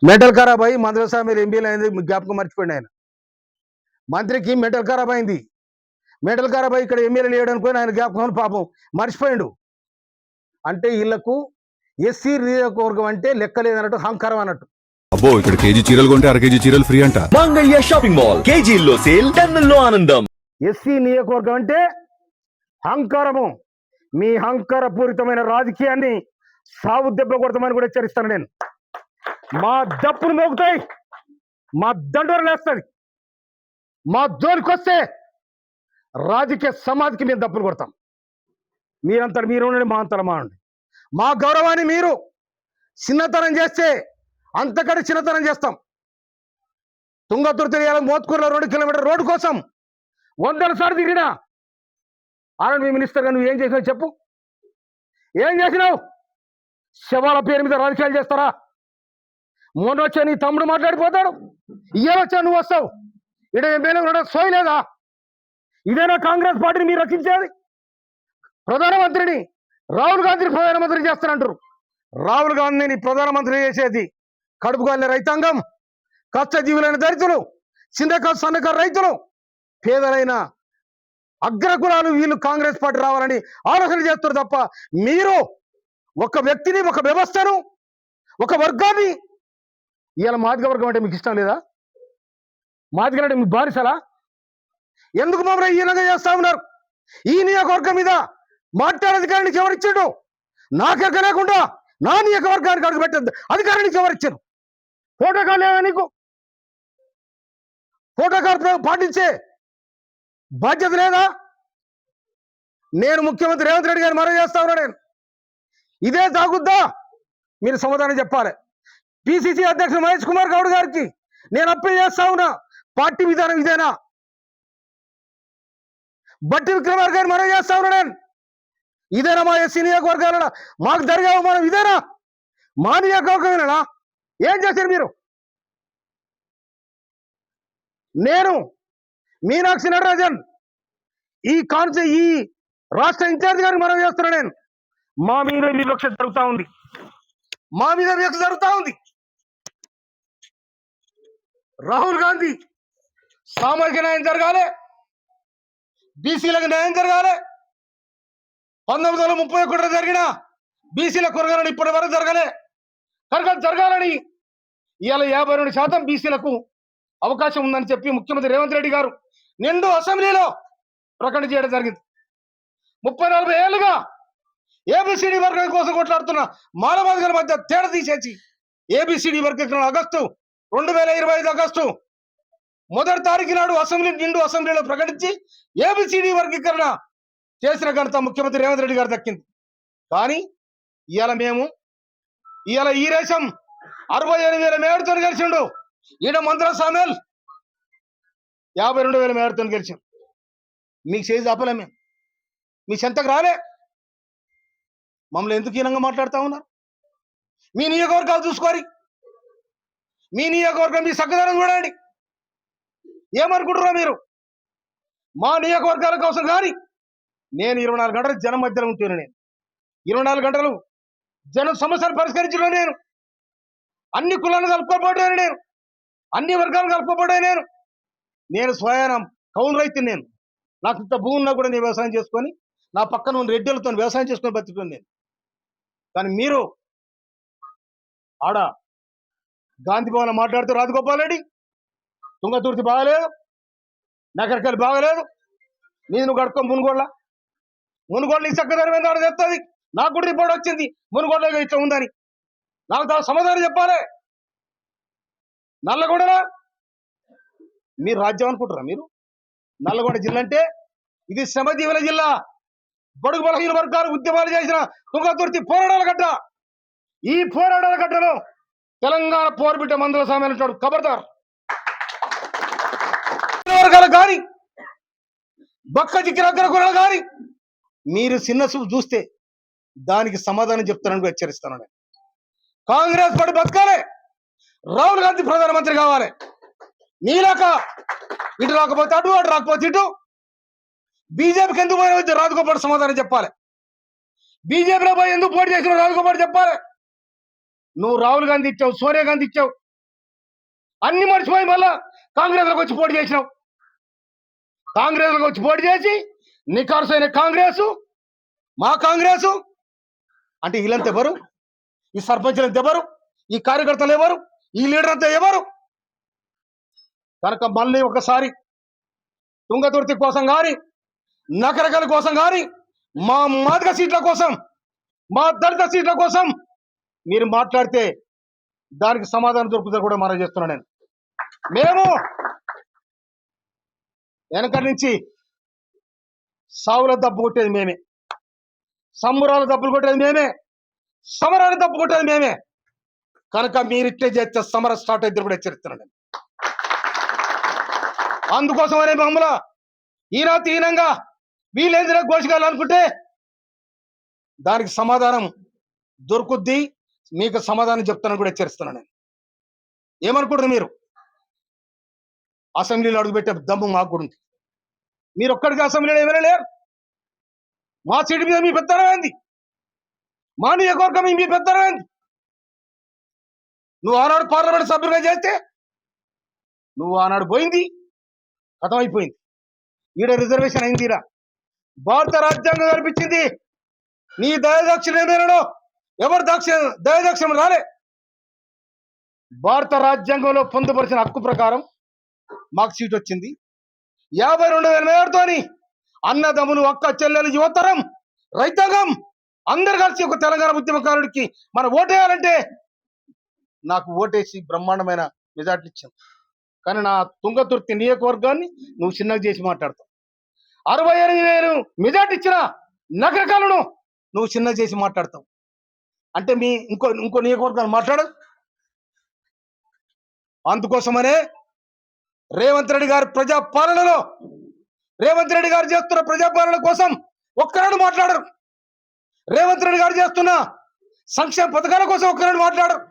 Mental ఖరాబ్ అయ్యి మంత్రిసభ మీరు ఎంపీలు అయింది జ్ఞాపకం మర్చిపోయింది ఆయన. మంత్రికి మెంటల్ ఖరాబ్ అయింది. మెంటల్ ఖరాబ్ అయ్యి ఇక్కడ ఎమ్మెల్యేలు వేయడానికి ఆయన జ్ఞాపకం పాపం మర్చిపోయిండు. అంటే వీళ్ళకు ఎస్సీ నియోజకవర్గం అంటే లెక్కలేదన్నట్టు అహంకారం అన్నట్టు. అబ్బో ఇక్కడ కేజీ చీరలు కొంటే అర కేజీ చీరలు ఫ్రీ అంట. మంగళ్య షాపింగ్ మాల్, కేజీల్లో సేల్, టన్నుల్లో ఆనందం. ఎస్సీ నియోజకవర్గం అంటే అహంకారము. మీ అహంకారపూరితమైన రాజకీయాన్ని సాగు దెబ్బ కొడతామని కూడా హెచ్చరిస్తాను నేను. మా దప్పులు మోగుతాయి, మా దండోరు లేస్తుంది. మా జోలికి వస్తే రాజకీయ సమాధికి మేము దప్పులు కొడతాం. మీరంతా మీరు ఉండండి, మా అంతరం మా ఉండి. మా గౌరవాన్ని మీరు చిన్నతనం చేస్తే అంతకంటే చిన్నతనం చేస్తాం. తుంగతుర్తి తెలియాలి మోత్కూరులో 2 కిలోమీటర్ రోడ్డు కోసం 100 సార్లు తిరిగినా. ఆర్ఎండ్బి మినిస్టర్గా నువ్వు ఏం చేసినావు చెప్పు? ఏం చేసినావు? శవాల పేరు మీద రాజకీయాలు చేస్తారా? మొన్న వచ్చా నీ తమ్ముడు మాట్లాడిపోతాడు, ఇయ్యవచ్చా నువ్వు వస్తావు. ఇక్కడ ఎమ్మెల్యే సోయలేదా? ఇదేనా కాంగ్రెస్ పార్టీని మీరు రక్షించేది? ప్రధానమంత్రిని రాహుల్ గాంధీని ప్రధానమంత్రి చేస్తారంటారు. రాహుల్ గాంధీని ప్రధానమంత్రి చేసేది కడుపు కాలిన రైతాంగం, కష్టజీవులైన దళితులు, చిన్నకారు సన్నకారు రైతులు, పేదలైన అగ్రకులాలు. వీళ్ళు కాంగ్రెస్ పార్టీ రావాలని ఆలోచన చేస్తారు తప్ప మీరు ఒక వ్యక్తిని, ఒక వ్యవస్థను, ఒక వర్గాన్ని. ఇవాళ మాదిగ వర్గం అంటే మీకు ఇష్టం లేదా? మాదిగ అంటే మీకు బానిసలా? ఎందుకు మమ్మల్ని ఈ విధంగా చేస్తా ఉన్నారు? ఈ నియోజకవర్గం మీద మాట్లాడే అధికారానికి ఎవరిచ్చాడు? నాకెక్క లేకుండా నా నియోజకవర్గానికి అడుగు పెట్టద్దు అధికారానికి ఎవరిచ్చారు? ప్రోటోకాల్ లేదా నీకు? ప్రోటోకాల్ పాటించే బాధ్యత లేదా? నేను ముఖ్యమంత్రి రేవంత్ రెడ్డి గారిని మనవి చేస్తా ఉన్నా. నేను ఇదే తాగుద్దా? మీరు సమాధానం చెప్పాలి. పిసిసి అధ్యక్షుడు మహేష్ కుమార్ గౌడ్ గారికి నేను అప్పీల్ చేస్తా ఉన్నా. పార్టీ విధానం ఇదేనా? బట్టి విక్రమార్ గారిని మనవి చేస్తా ఉన్నా. నేను ఇదేనా మా ఎస్సీ నియోజకవర్గాల మాకు జరిగే అవమానం? ఇదేనా మా నియోజకవర్గమేనా? ఏం చేశారు మీరు? నేను మీనాక్షి నటరాజన్ ఈ రాష్ట్ర ఇన్ఛార్జ్ గారికి మనం చేస్తున్నా. నేను మా మీద వివక్ష జరుగుతా ఉంది, మా మీద వివక్ష జరుగుతా ఉంది. రాహుల్ గాంధీ సామాజిక న్యాయం జరగాలి, బీసీలకు న్యాయం జరగాలి. 1931 జరిగిన బీసీల కొరగాలని ఇప్పటి వరకు జరగాలని ఇవాళ 52% బీసీలకు అవకాశం ఉందని చెప్పి ముఖ్యమంత్రి రేవంత్ రెడ్డి గారు నిండు అసెంబ్లీలో ప్రకటన చేయడం జరిగింది. 30-40 ఏళ్లుగా ఏబిసిడి వర్గం కోసం కొట్లాడుతున్న మానవాధికారుల మధ్య తేడా తీసేసి ఏబిసిడి వర్గీకరణ 2025 ఆగస్టు 1వ తారీఖు నాడు నిండు అసెంబ్లీలో ప్రకటించి ఏబిసిడి వర్గీకరణ చేసిన ఘనత ముఖ్యమంత్రి రేవంత్ రెడ్డి గారు దక్కింది. కానీ ఇవాళ ఈ దేశం 68,000 మేడతో గెలిచిండు. ఈయన మంత్ర సామేల్ 52,000 మేడతో గెలిచిండు. మీకు చేసి ఆపలే, మేము మీ చెంతకు రాలే. మమ్మల్ని ఎందుకు హీనంగా మాట్లాడుతూ ఉన్నారు? మీ నియోజకవర్గాలు చూసుకోరి, మీ నియోజకవర్గం మీ సక్కదనం చూడండి. ఏమనుకుంటున్నా మీరు? మా నియోజకవర్గాల కోసం కానీ నేను 24 గంటలు జనం మధ్యలో ఉంటున్నాను. నేను 24 గంటలు జనం సమస్యలు పరిష్కరించడం. నేను అన్ని కులాలను కలుపుకోబడ్డాను, నేను అన్ని వర్గాలను కలుపుకోబడ్డాను. నేను స్వయానం కౌలు రైతుని. నేను నాకు ఇంత భూమి ఉన్నా కూడా నేను వ్యవసాయం చేసుకొని నా పక్కన ఉన్న రెడ్డిలతో వ్యవసాయం చేసుకొని బతుకుతాను నేను. కానీ మీరు ఆడ గాంధీ భవన్ మాట్లాడుతూ రాజగోపాల్ రెడ్డి తుంగతుర్తి బాగలేదు, నగరకల్లి బాగలేదు, నీది నువ్వు కడుక్కో. మునుగోళ్ళ నీ చక్కదనం ఏందో చెప్తుంది. నాకు కూడా రిపోర్ట్ వచ్చింది మునుగోడలో ఇట్లా ఉందని. నాకు సమాధానం చెప్పాలి. నల్లగొండరా మీరు రాజ్యం అనుకుంటారా? మీరు నల్లగొండ జిల్లా అంటే ఇది శ్రమజీవుల జిల్లా. బడుగు బలహీన వర్గాలు ఉద్యమాలు చేసిన తుంగతుర్తి పోరాటాల గడ్డ. ఈ పోరాటాల గడ్డలో తెలంగాణ పోరుబిడ్డ మందుల సామె అంటాడు. ఖబర్దార్. వర్గాలు కానీ బక్క చిక్కిన కులాలు కానీ మీరు చిన్న చూపు చూస్తే దానికి సమాధానం చెప్తానని హెచ్చరిస్తాను. నేను కాంగ్రెస్ పార్టీ బతకాలి, రాహుల్ గాంధీ ప్రధానమంత్రి కావాలి. నీలాక ఇటు రాకపోతే అటు రాకపోతే ఇటు. బీజేపీకి ఎందుకు పోయిన రాజగోపాల్ సమాధానం చెప్పాలి. బీజేపీలో పోయి ఎందుకు పోటీ చేసిన రాజగోపాల్ చెప్పాలి. నువ్వు రాహుల్ గాంధీ ఇచ్చావు, సోనియా గాంధీ ఇచ్చావు, అన్ని మర్చిపోయి మళ్ళా కాంగ్రెస్లోకి వచ్చి పోటీ చేసినావు. కాంగ్రెస్లోకి వచ్చి పోటీ చేసి నికార్సైన కాంగ్రెస్, మా కాంగ్రెస్ అంటే వీళ్ళంతా ఎవరు? ఈ సర్పంచులంతా ఎవరు? ఈ కార్యకర్తలు ఎవరు? ఈ లీడర్ అంతా ఎవరు? కనుక మళ్ళీ ఒకసారి తుంగతుర్తి కోసం కానీ, నకరకల కోసం కానీ, మా మాదిగ సీట్ల కోసం, మా దళిత సీట్ల కోసం మీరు మాట్లాడితే దానికి సమాధానం దొరుకుతుంది కూడా మనం చేస్తున్నాను. మేము వెనకటి నుంచి సావుల దప్పు కొట్టేది మేమే, సంబురాల దప్పులు కొట్టేది మేమే, సమరాన్ని దప్పు కొట్టేది మేమే. కనుక మీరిట్లే చేస్తే సమరం స్టార్ట్ అయితే కూడా హెచ్చరిస్తున్నాను. అందుకోసమనే మమ్మల్ని ఈనాటి హీనంగా వీళ్ళేందిరా ఘోషికాలనుకుంటే దానికి సమాధానం దొరుకుద్ది. మీకు సమాధానం చెప్తానని కూడా హెచ్చరిస్తున్నాను. ఏమనుకుంటారు మీరు? అసెంబ్లీలో అడుగుపెట్టే దమ్ము మాకు కూడా ఉంది. మీరు ఒక్కడికి అసెంబ్లీలో ఎవరైనా లేరు. మా సీటు మీద మీ పెత్తనమైంది, మా నియోజకవర్గం మీ పెత్తనమైంది. నువ్వు ఆనాడు పార్లమెంట్ సభ్యులుగా చేస్తే నువ్వు ఆనాడు పోయింది, కథమైపోయింది. ఈడ రిజర్వేషన్ అయిందిరా. భారత రాజ్యాంగం కల్పించింది. నీ దయదాక్షిణ ఏమైనా ఎవరు దయదాక్షిణం రాలే. భారత రాజ్యాంగంలో పొందుపరిచిన హక్కు ప్రకారం మాకు సీట్ వచ్చింది. 52,000 మేరతోని అన్నదమ్ములు, అక్క చెల్లెలు, యువతరం, రైతాంగం అందరు కలిసి ఒక తెలంగాణ ఉద్యమకారుడికి మనం ఓటేయాలంటే నాకు ఓటేసి బ్రహ్మాండమైన మెజార్టీ ఇచ్చాం. కానీ నా తుంగతుర్తి నియోజకవర్గాన్ని నువ్వు చిన్నగా చేసి మాట్లాడతావు. 68,000 మెజార్టీ ఇచ్చిన నగరకాలను నువ్వు చిన్న చేసి మాట్లాడతావు. అంటే మీ ఇంకో నియోజకవర్గాన్ని మాట్లాడదు. అందుకోసమనే రేవంత్ రెడ్డి గారి ప్రజాపాలనలో, రేవంత్ రెడ్డి గారు చేస్తున్న ప్రజాపాలన కోసం ఒక్కరాడు మాట్లాడరు. రేవంత్ రెడ్డి గారు చేస్తున్న సంక్షేమ పథకాల కోసం ఒక్కరాడు మాట్లాడరు.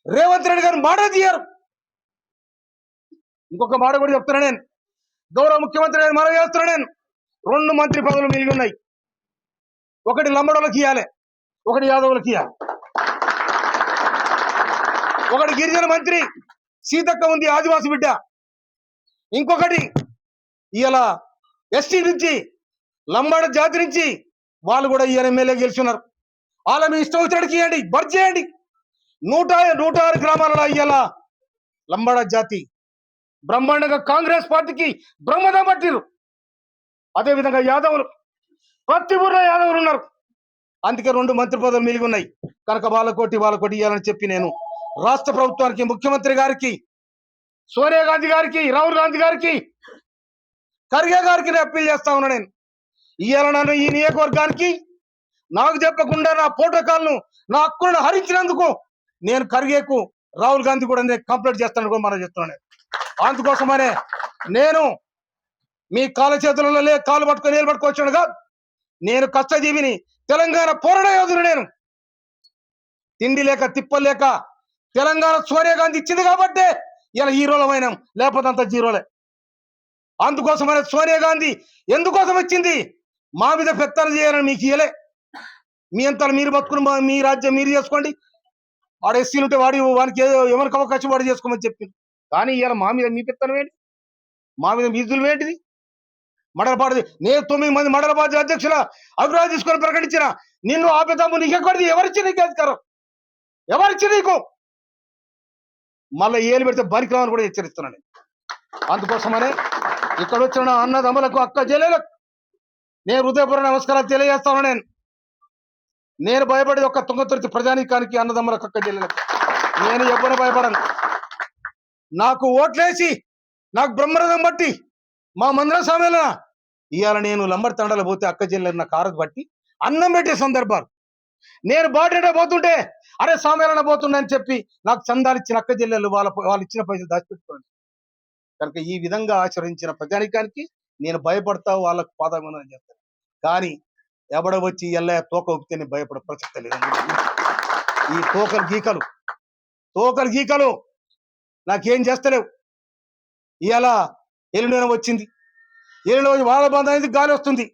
రేవంత్ రెడ్డి గారు మాట తీయరు. ఇంకొక మాట కూడా చెప్తున్నా నేను, గౌరవ ముఖ్యమంత్రి గారు మనవి చేస్తున్నా నేను, 2 మంత్రి పదవులు మిగిలి ఉన్నాయి. ఒకటి లంబడోళ్ళకి ఇవ్వాలి, ఒకటి యాదవులకి ఇవ్వాలి. ఒకటి గిరిజన మంత్రి సీతక్క ఉంది, ఆదివాసి బిడ్డ. ఇంకొకటి ఇలా ఎస్టీ నుంచి, లంబాడ జాతి నుంచి వాళ్ళు కూడా ఈయన ఎమ్మెల్యే గెలుచున్నారు. వాళ్ళ మీ ఇష్టం వచ్చినట్టుకి ఇవ్వండి, బర్జ్ చేయండి. 106 గ్రామాలలో ఇవాళ లంబాడ జాతి బ్రహ్మాండంగా కాంగ్రెస్ పార్టీకి బ్రహ్మదం పట్టిరు. అదేవిధంగా యాదవులు, ప్రతి ఊర్లో యాదవులు ఉన్నారు. అందుకే 2 మంత్రి పదవులు మిగిలి ఉన్నాయి. కనుక వాళ్ళకోటి ఇవ్వాలని చెప్పి నేను రాష్ట్ర ప్రభుత్వానికి, ముఖ్యమంత్రి గారికి, సోనియా గాంధీ గారికి, రాహుల్ గాంధీ గారికి, ఖర్గే గారికి నేను అప్పీల్ చేస్తా ఉన్నా. నేను ఇవాళ నన్ను ఈ నియోజకవర్గానికి నాకు చెప్పకుండా నా ప్రోటోకాల్ను, నా హక్కులను హరించినందుకు నేను ఖర్గేకు, రాహుల్ గాంధీ కూడా నేను కంప్లైంట్ చేస్తాను కూడా మనం చెప్తున్నాను. అందుకోసమనే నేను మీ కాళ్ళ చేతులలో కాలు పట్టుకొని నీళ్ళు పట్టుకోవచ్చాను కాదు. నేను కష్టజీవిని, తెలంగాణ పోరాట యోధుడు. నేను తిండి లేక తిప్పలు లేక తెలంగాణ సోనియా గాంధీ ఇచ్చింది కాబట్టే ఇలా హీరోలమైన, లేకపోతే అంత జీరోలే. అందుకోసమనే సోనియా గాంధీ ఎందుకోసం ఇచ్చింది? మా మీద పెత్తనం చేయాలని మీకు ఇయ్యలే. మీ అంతలు మీరు బతుకుని మీ రాజ్యం మీరు చేసుకోండి. వాడు ఎస్సీలు ఉంటే వానికి ఎవరికి అవకాశం వాడు చేసుకోమని చెప్పింది. కానీ ఇవాళ మా మీద మీ పెత్తనం ఏంటి? మా మీద మీదులు ఏంటిది? మండలపాటి నేను 9 మంది మండల పార్టీ అధ్యక్షుల అభిప్రాయం తీసుకొని ప్రకటించిన నిన్ను ఆపేదాము. నీకెక్కడిది? ఎవరిచ్చి నీకు అధికారం? ఎవరిచ్చి నీకు? మళ్ళీ ఏలు పెడితే బరికి రావని కూడా హెచ్చరిస్తున్నాను. అందుకోసమనే ఇక్కడ వచ్చిన అన్నదమ్ములకు, అక్క చెల్లెలకు నేను హృదయపూర్వక నమస్కారాలు తెలియజేస్తాను. నేను భయపడేది ఒక్క తుంగతుర్తి ప్రజానీకానికి, అన్నదమ్ములకు, అక్క చెల్లెలకు. నేను ఎవ్వరు భయపడను. నాకు ఓట్లేసి, నాకు బ్రహ్మరథం బట్టి మా మందిర సమయంలో ఇవాళ నేను లంబడి తండలు పోతే అక్క చెల్లెలు నా కారకు బట్టి అన్నం పెట్టే సందర్భాలు. నేను బాటేటా పోతుంటే అరే సామేళన పోతుండని చెప్పి నాకు చందాలు ఇచ్చిన అక్క చెల్లెలు వాళ్ళు ఇచ్చిన పైసలు దాచిపెట్టుకోండి. కనుక ఈ విధంగా ఆచరించిన ప్రజానికానికి నేను భయపడతా, వాళ్ళకు పాదమని చెప్తాను. కానీ ఎవడ వచ్చి ఎల్లయ్య తోక ఊపితే నేను భయపడే ప్రసక్తి లేదు. ఈ తోకలు గీకలు నాకేం చేస్తలేవు. ఇవాళ ఎల్లుండి వచ్చింది, ఎల్లుండి వాళ్ళ బంధం అనేది గాలి వస్తుంది.